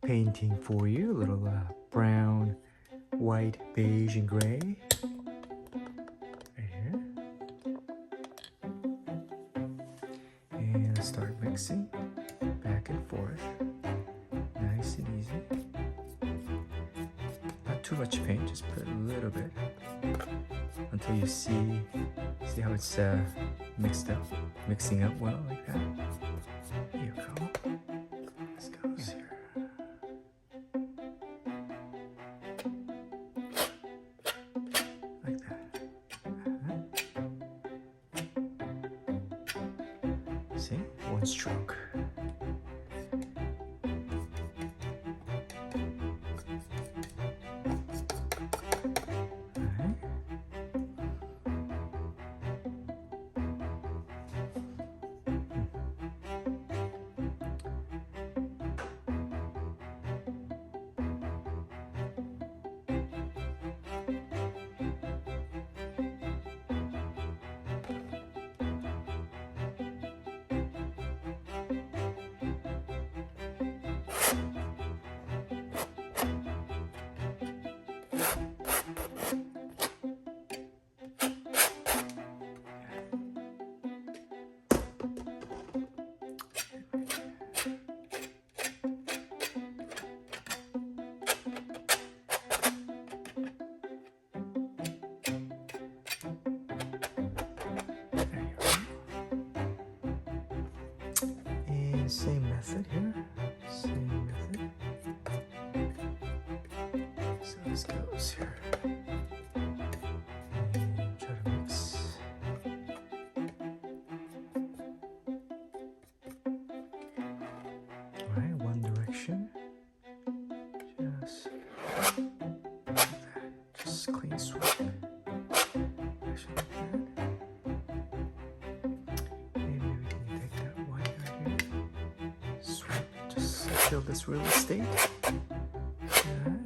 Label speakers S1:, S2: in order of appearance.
S1: painting for you. A little brown, white, beige, and gray. Right here. And let's start mixing back and forth. Nice and easy. Not too much paint, just put a little bit until you see how it's mixing up well like that. There you go. This goes here. Like that. See? One stroke. Same method here. Same method. So this goes here. And try to mix. Alright, one direction. Just clean sweep. Actually, like that. Maybe we can take that white right here. Sweep, just fill this real estate. Yeah.